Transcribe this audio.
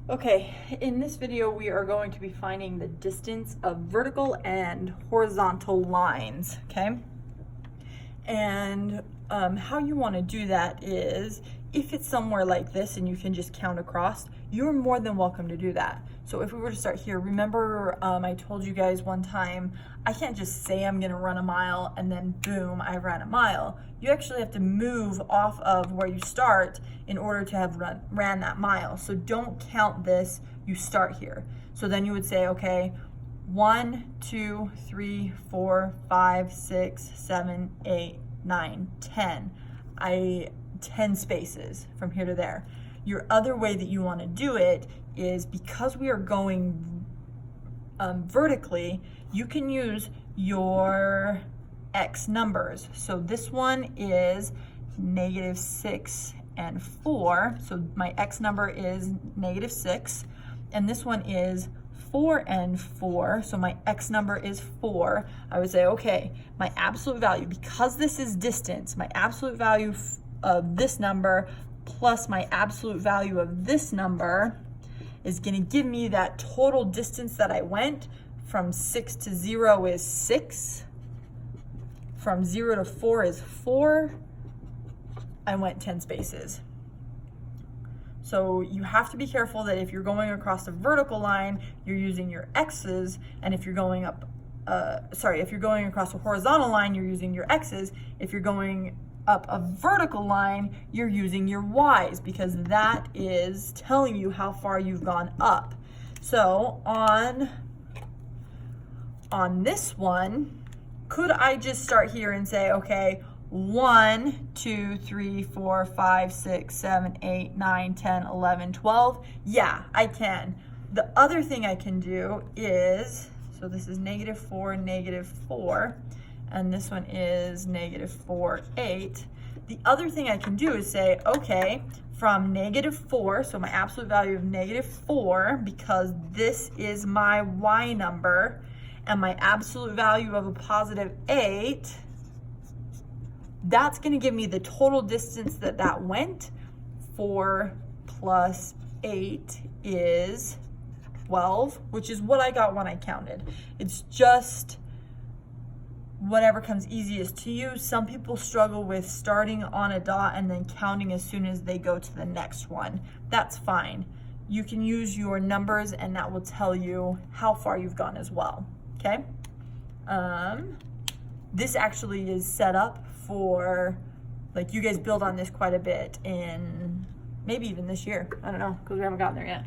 Okay, in this video we are going to be finding the distance of vertical and horizontal lines, okay? And how you want to do that is, if it's somewhere like this and you can just count across, you're more than welcome to do that. So if we were to start here, remember I told you guys one time, I can't just say I'm gonna run a mile and then boom, I ran a mile. You actually have to move off of where you start in order to have ran that mile. So don't count this, you start here. So then you would say, okay, 1, 2, 3, 4, 5, 6, 7, 8, 9, 10. 10 spaces from here to there. Your other way that you want to do it is, because we are going vertically, you can use your X numbers. So this one is -6 and 4. So my X number is -6. And this one is 4 and 4, so my X number is 4. I would say, okay, my absolute value, because this is distance, my absolute value of this number plus my absolute value of this number is gonna give me that total distance that I went. From 6 to 0 is 6. From 0 to 4 is 4. I went 10 spaces. So you have to be careful that if you're going across a vertical line, you're using your X's, and if you're going if you're going across a horizontal line, you're using your X's. If you're going up a vertical line, you're using your Y's, because that is telling you how far you've gone up. So on this one, could I just start here and say, okay, 1, 2, 3, 4, 5, 6, 7, 8, 9, 10, 11, 12. Yeah, I can. The other thing I can do is, so this is -4, -4, and this one is -4, 8. The other thing I can do is say, okay, from -4, so my absolute value of -4, because this is my Y number, and my absolute value of a +8, that's going to give me the total distance that went. 4 plus 8 is 12, which is what I got when I counted. It's just whatever comes easiest to you. Some people struggle with starting on a dot and then counting as soon as they go to the next one. That's fine. You can use your numbers and that will tell you how far you've gone as well. Okay? This actually is set up for, like, you guys build on this quite a bit in maybe even this year. I don't know, because we haven't gotten there yet.